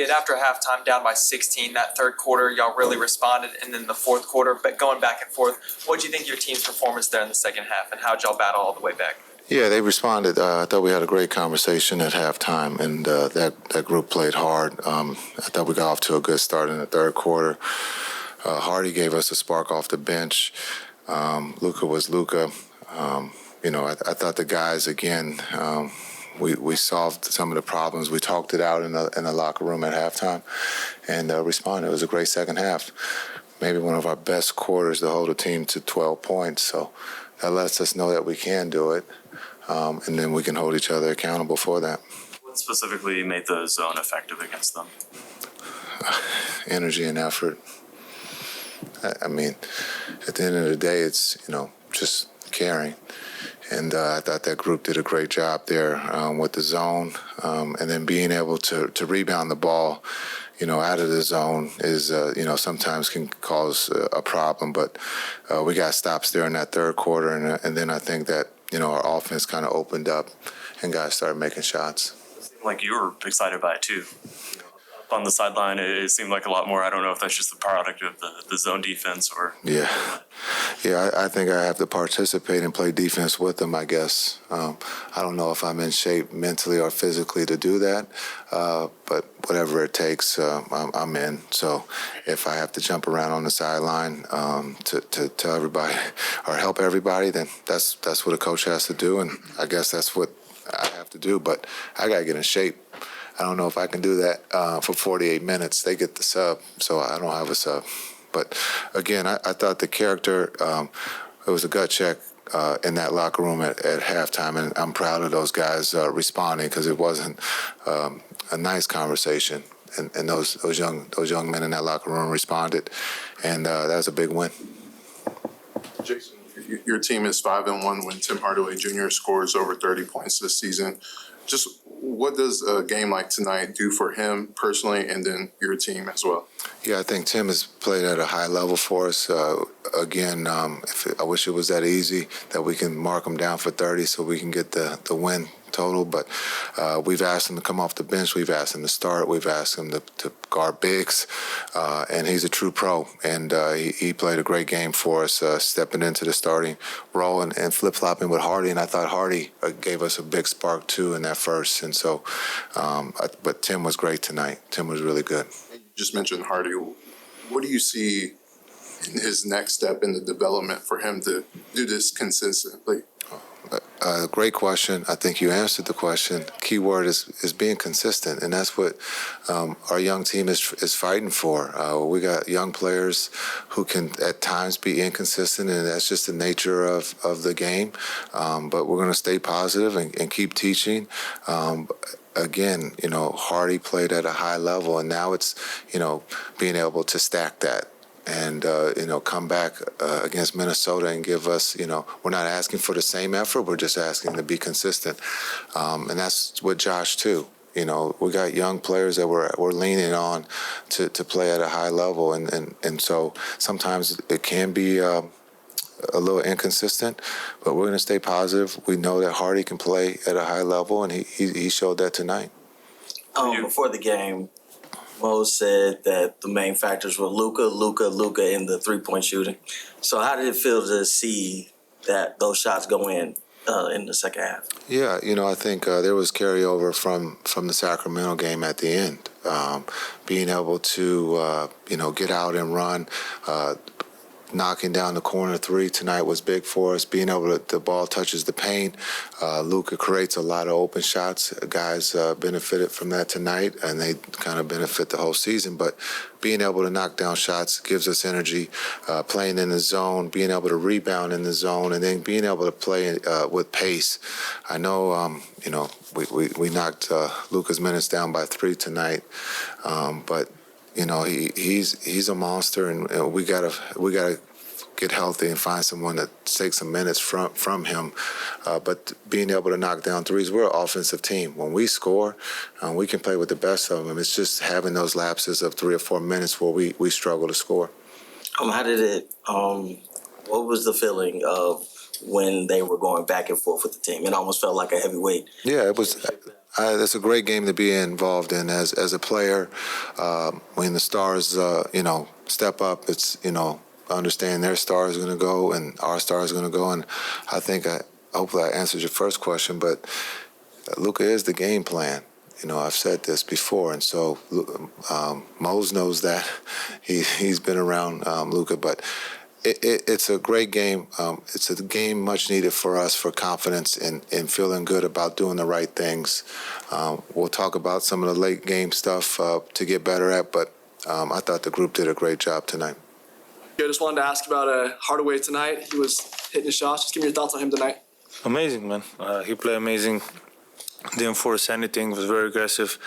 After halftime, down by 16, that third quarter, y'all really responded, and then the fourth quarter, but going back and forth, what do you think your team's performance there in the second half, and how'd y'all battle all the way back? Yeah, they responded. I thought we had a great conversation at halftime, and that group played hard. I thought we got off to a good start in the third quarter. Hardy gave us a spark off the bench. Luka was Luka. I thought the guys, again, we solved some of the problems. We talked it out in the locker room at halftime and responded. It was a great second half. Maybe one of our best quarters to hold a team to 12 points. So that lets us know that we can do it, and then we can hold each other accountable for that. What specifically made the zone effective against them? Energy and effort. I mean, at the end of the day, it's, just caring. And I thought that group did a great job there with the zone, and then being able to rebound the ball, out of the zone is, sometimes can cause a problem. But we got stops there in that third quarter, and then I think that, our offense kind of opened up and guys started making shots. It seemed like you were excited by it too. Up on the sideline, it seemed like a lot more. I don't know if that's just the product of the zone defense or. Yeah, I think I have to participate and play defense with them, I guess. I don't know if I'm in shape mentally or physically to do that, but whatever it takes, I'm in. So if I have to jump around on the sideline to tell everybody or help everybody, then that's what a coach has to do, and I guess that's what I have to do. But I got to get in shape. I don't know if I can do that for 48 minutes. They get the sub, so I don't have a sub. But, again, I thought the character, it was a gut check in that locker room at halftime, and I'm proud of those guys responding because it wasn't a nice conversation. And those young men in that locker room responded, and that was a big win. Jason, your team is 5-1 when Tim Hardaway Jr. scores over 30 points this season. Just what does a game like tonight do for him personally and then your team as well? Yeah, I think Tim has played at a high level for us. Again, I wish it was that easy that we can mark him down for 30 so we can get the win total. But we've asked him to come off the bench. We've asked him to start. We've asked him to guard bigs. And he's a true pro. And he played a great game for us, stepping into the starting role and flip-flopping with Hardy. And I thought Hardy gave us a big spark, too, in that first. And so, but Tim was great tonight. Tim was really good. You just mentioned Hardy. What do you see in his next step in the development for him to do this consistently? Great question. I think you answered the question. Key word is being consistent, and that's what our young team is fighting for. We got young players who can at times be inconsistent, and that's just the nature of the game. But we're going to stay positive and keep teaching. Again, Hardy played at a high level, and now it's, being able to stack that. And, come back against Minnesota and give us, we're not asking for the same effort. We're just asking to be consistent. And that's with Josh, too. We got young players that we're leaning on to play at a high level. And so sometimes it can be a little inconsistent, but we're going to stay positive. We know that Hardy can play at a high level, and he showed that tonight. Before the game, Mo said that the main factors were Luka in the three-point shooting. So how did it feel to see that those shots go in the second half? Yeah, I think there was carryover from the Sacramento game at the end. Being able to, get out and run, knocking down the corner three tonight was big for us. Being able to, the ball touches the paint. Luka creates a lot of open shots. Guys benefited from that tonight, and they kind of benefit the whole season. But being able to knock down shots gives us energy. Playing in the zone, being able to rebound in the zone, and then being able to play with pace. I know, we knocked Luka's minutes down by 3 tonight, but he's a monster, and we gotta get healthy and find someone to take some minutes from him. But being able to knock down threes, we're an offensive team. When we score, we can play with the best of them. It's just having those lapses of 3 or 4 minutes where we struggle to score. How did it? What was the feeling of when they were going back and forth with the team? It almost felt like a heavyweight. Yeah, it was. That's a great game to be involved in as a player. When the stars, step up, it's understand their star is going to go and our star is going to go. And I think hopefully I answered your first question, but Luka is the game plan. I've said this before, and so Mose knows that. He's been around Luka, but it's a great game. It's a game much needed for us for confidence and feeling good about doing the right things. We'll talk about some of the late game stuff to get better at, but I thought the group did a great job tonight. I just wanted to ask about Hardaway tonight. He was hitting his shots. Just give me your thoughts on him tonight. Amazing, man. He played amazing. Didn't force anything. Was very aggressive,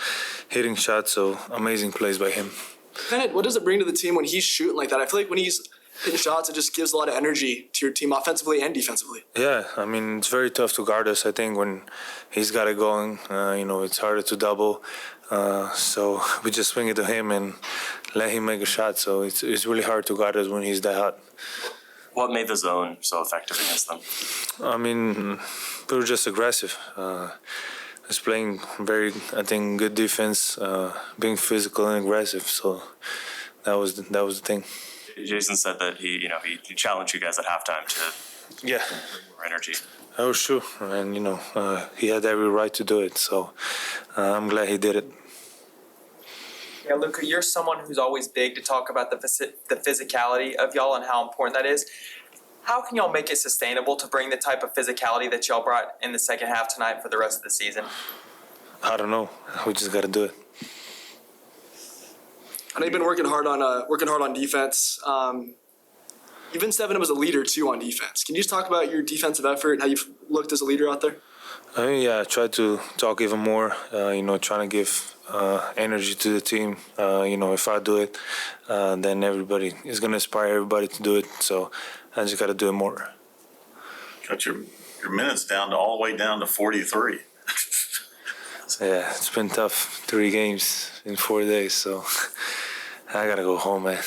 hitting shots. So amazing plays by him. Bennett, what does it bring to the team when he's shooting like that? I feel like when he's hitting shots, it just gives a lot of energy to your team offensively and defensively. Yeah, I mean, it's very tough to guard us. I think when he's got it going, it's harder to double. So we just swing it to him and let him make a shot. So it's really hard to guard us when he's that hot. What made the zone so effective against them? I mean, we were just aggressive. Just playing very, I think, good defense, being physical and aggressive. So that was the thing. Jason said that he challenged you guys at halftime to Yeah, bring more energy. that was true. And, he had every right to do it. So I'm glad he did it. Yeah, Luka, you're someone who's always big to talk about the physicality of y'all and how important that is. How can y'all make it sustainable to bring the type of physicality that y'all brought in the second half tonight for the rest of the season? I don't know. We just got to do it. I know you've been working hard on defense. You've been stepping up as a leader too on defense. Can you just talk about your defensive effort and how you've looked as a leader out there? I try to talk even more. Trying to give energy to the team. If I do it, then everybody is going to inspire everybody to do it. So I just got to do it more. Got your minutes all the way down to 43. Yeah, it's been tough. 3 games in 4 days, so I got to go home, man.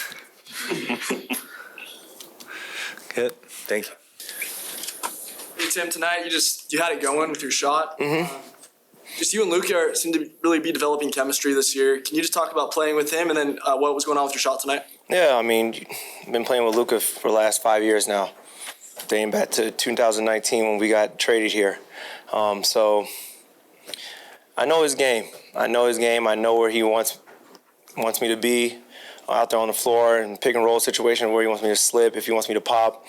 Good. Thank you. Hey Tim, tonight you had it going with your shot. Just you and Luka seem to really be developing chemistry this year. Can you just talk about playing with him and then what was going on with your shot tonight? Yeah, I mean, I've been playing with Luka for the last 5 years now, dating back to 2019 when we got traded here. So I know his game. I know where he wants me to be out there on the floor and pick and roll situation, where he wants me to slip, if he wants me to pop,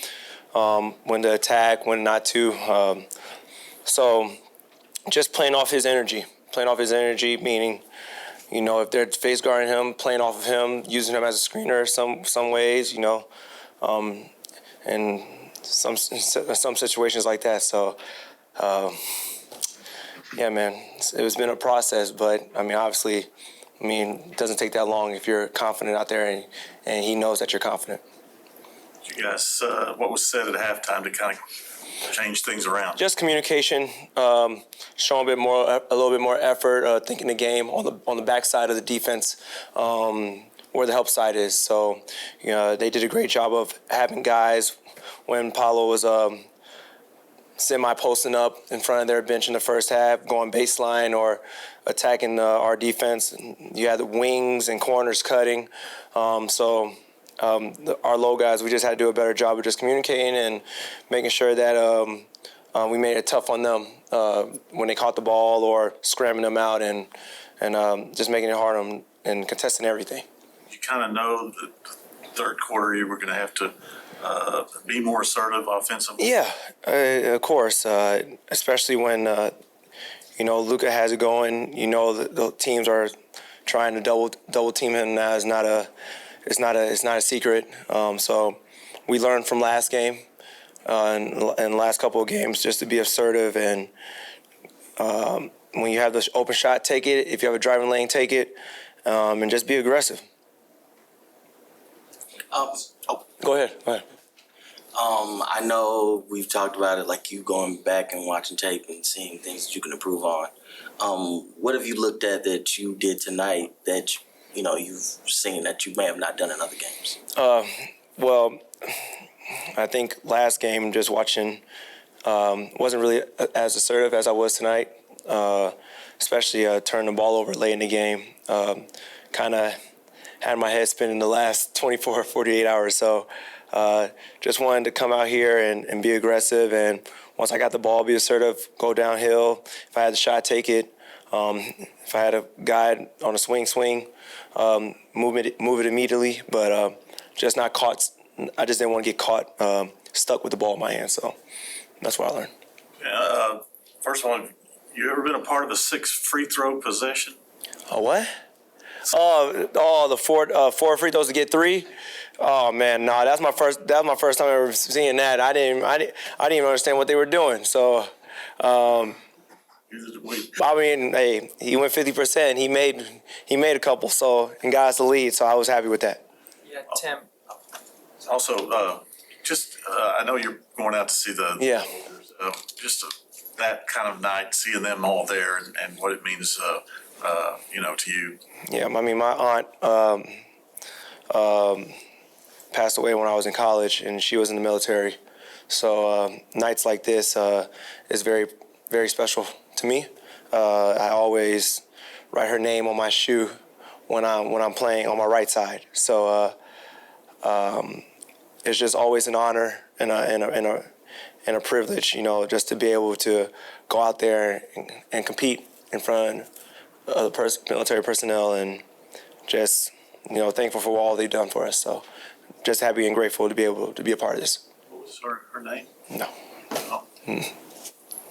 when to attack, when not to. So just playing off his energy, meaning, if they're face guarding him, playing off of him, using him as a screener some ways, and some situations like that. So, yeah, man, it's been a process, but obviously, it doesn't take that long if you're confident out there and he knows that you're confident. You guys, what was said at halftime to kind of change things around? Just communication, showing a little bit more effort, thinking the game on the backside of the defense, where the help side is. So, they did a great job of having guys when Paolo was semi-posting up in front of their bench in the first half, going baseline or attacking our defense. You had the wings and corners cutting. Our low guys, we just had to do a better job of just communicating and making sure that we made it tough on them when they caught the ball or scramming them out and just making it hard on them and contesting everything. You kind of know that the third quarter you were going to have to be more assertive offensively. Yeah, of course, especially when Luka has it going. The teams are trying to double team him now. It's not a secret. So we learned from last game and the last couple of games just to be assertive, and when you have the open shot, take it. If you have a driving lane, take it, and just be aggressive. Go ahead. I know we've talked about it, like you going back and watching tape and seeing things that you can improve on. What have you looked at that you did tonight that you've seen that you may have not done in other games? Well, I think last game, just watching Wasn't really as assertive as I was tonight, especially turning the ball over late in the game. Kind of had my head spinning the last 24 or 48 hours. So just wanted to come out here and be aggressive. And once I got the ball, be assertive, go downhill. If I had the shot, take it. If I had a guy on a swing, move it immediately. But just not caught. I just didn't want to get caught stuck with the ball in my hand. So that's what I learned. First of all, you ever been a part of a 6 free throw possession? Oh, what? Oh, the four free throws to get 3. Oh man, no, that's my first time ever seeing that. I didn't even understand what they were doing. So, I mean, hey, he went 50%. He made a couple, so and got us the lead. So I was happy with that. Yeah, Tim. Also, I know you're going out to see the Yeah. That kind of night, seeing them all there and what it means, to you. Yeah, I mean, my aunt passed away when I was in college, and she was in the military. So nights like this is very, very special to me. I always write her name on my shoe when I'm playing on my right side. So it's just always an honor and a privilege, just to be able to go out there and compete in front of the military personnel, and just thankful for all they've done for us. So just happy and grateful to be able to be a part of this. What was her name? No. Oh.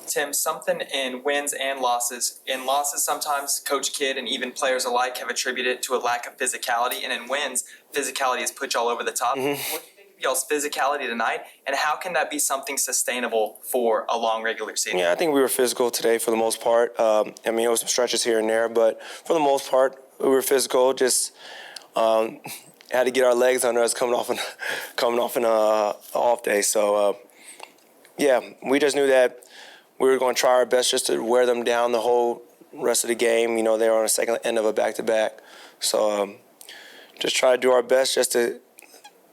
Tim, something in wins and losses. In losses, sometimes Coach Kidd and even players alike have attributed it to a lack of physicality, and in wins, physicality has put y'all over the top. Mm-hmm. What do you think of y'all's physicality tonight, and how can that be something sustainable for a long regular season? Yeah, I think we were physical today for the most part. There was some stretches here and there, but for the most part, we were physical. Just had to get our legs under us coming off an off day. So we just knew that we were going to try our best just to wear them down the whole rest of the game. They were on the second end of a back-to-back. So just try to do our best just to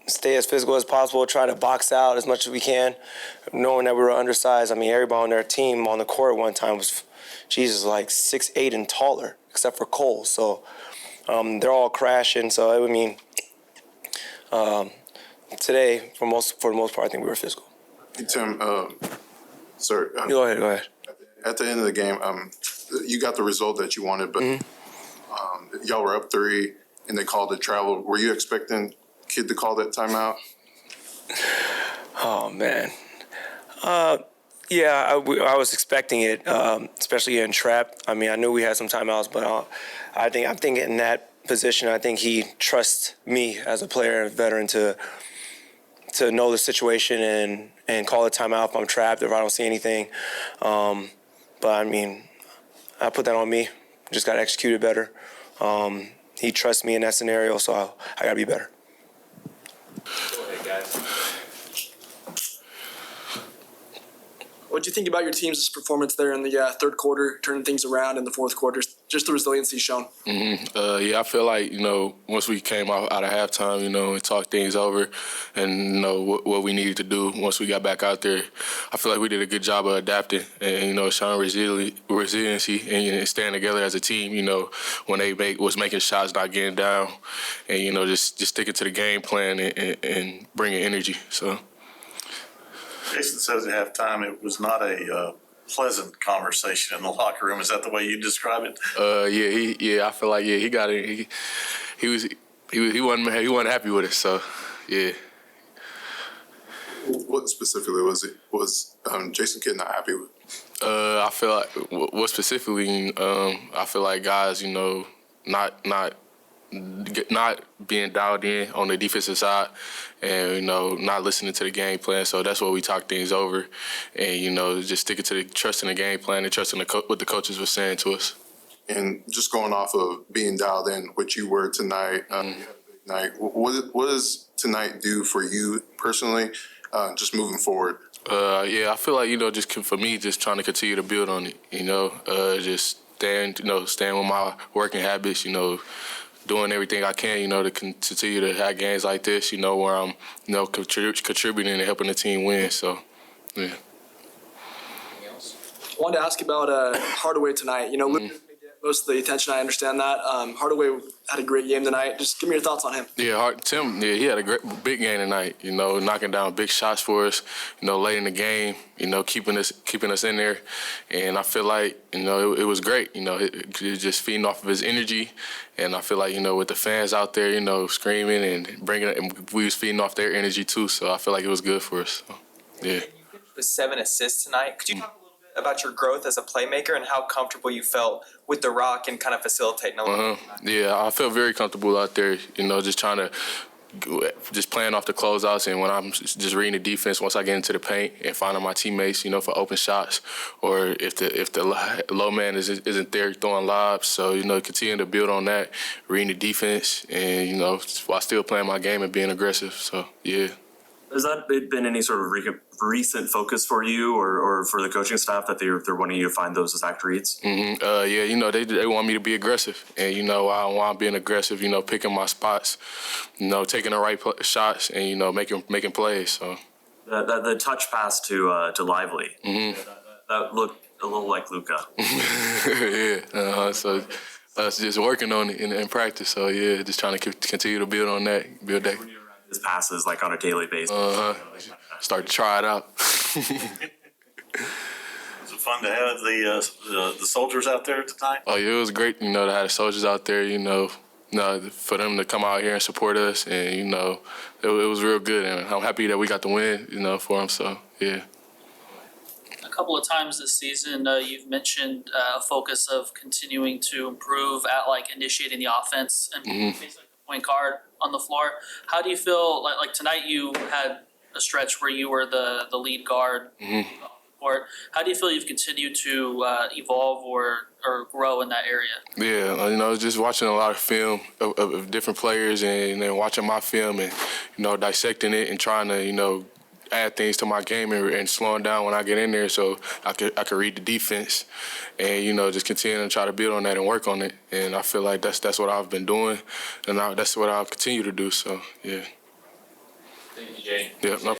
stay as physical as possible, try to box out as much as we can, knowing that we were undersized. I mean, everybody on their team on the court one time was, like 6'8" and taller, except for Cole. So they're all crashing. So, today, for the most part, I think we were physical. Hey, Tim, sir. Go ahead. At the end of the game, you got the result that you wanted, but y'all were up 3 and they called it travel. Were you expecting Kidd to call that timeout? Oh, man. I was expecting it, especially getting trapped. I mean, I knew we had some timeouts, but I'm thinking in that position, I think he trusts me as a player and veteran to know the situation and call a timeout if I'm trapped, if I don't see anything. But, I mean, I put that on me. Just got to execute it better. He trusts me in that scenario, so I got to be better. Go ahead, guys. What do you think about your team's performance there in the third quarter, turning things around in the fourth quarter? Just the resiliency shown. I feel like, once we came out of halftime, and talked things over and, what we needed to do once we got back out there, I feel like we did a good job of adapting and, showing resiliency and staying together as a team, when they was making shots, not getting down, and, just sticking to the game plan and bringing energy, so. Jason says at halftime it was not a pleasant conversation in the locker room. Is that the way you describe it? I feel like he got it. He wasn't happy with it. So yeah. What specifically was Jason Kidd not happy with? I feel like what specifically. I feel like guys, not being dialed in on the defensive side and, not listening to the game plan. So that's why we talked things over and, just sticking to trusting the game plan and trusting what the coaches were saying to us. And just going off of being dialed in, what you were tonight, you had a big night. What does tonight do for you personally, just moving forward? I feel like, just for me, just trying to continue to build on it, just staying with my working habits, doing everything I can, to continue to have games like this, where I'm, contributing and helping the team win. So, yeah. I wanted to ask about Hardaway tonight. You know, Luka's gonna get most of the attention. I understand that. Hardaway had a great game tonight. Just give me your thoughts on him. Yeah, Tim. Yeah, he had a big game tonight. You know, knocking down big shots for us. You know, late in the game. You know, keeping us in there, and I feel like it was great. You know, he was just feeding off of his energy, and I feel like with the fans out there, screaming and bringing it, and we was feeding off their energy too. So I feel like it was good for us. So, yeah. With 7 assists tonight, could you talk a little bit about your growth as a playmaker and how comfortable you felt with the rock and kind of facilitating a little? Yeah, I felt very comfortable out there. Just trying to. Just playing off the closeouts, and when I'm just reading the defense, once I get into the paint and finding my teammates, for open shots, or if the low man isn't there throwing lobs, so continue to build on that, reading the defense, and while still playing my game and being aggressive. So yeah. Has that been any sort of recent focus for you or for the coaching staff that they're wanting you to find those exact reads? Yeah, they want me to be aggressive, and I want being aggressive. Picking my spots, taking the right shots, and making plays. So the touch pass to Lively, that looked a little like Luka. Yeah, so us just working on it in practice. So yeah, just trying to continue to build on that, His passes like on a daily basis. Start to try it out. Was it fun to have the soldiers out there tonight? Oh yeah, it was great. To have the soldiers out there. For them to come out here and support us, and it was real good. And I'm happy that we got the win. For them. So yeah. A couple of times this season, you've mentioned a focus of continuing to improve at initiating the offense and basically point guard on the floor. How do you feel like tonight you had a stretch where you were the lead guard on the court? How do you feel you've continued to evolve or grow in that area? Yeah, just watching a lot of film of different players and then watching my film and, dissecting it and trying to, add things to my game and slowing down when I get in there so I could read the defense and, just continue to try to build on that and work on it. And I feel like that's what I've been doing and that's what I'll continue to do. So, yeah. Thank you, Jay. Yeah, no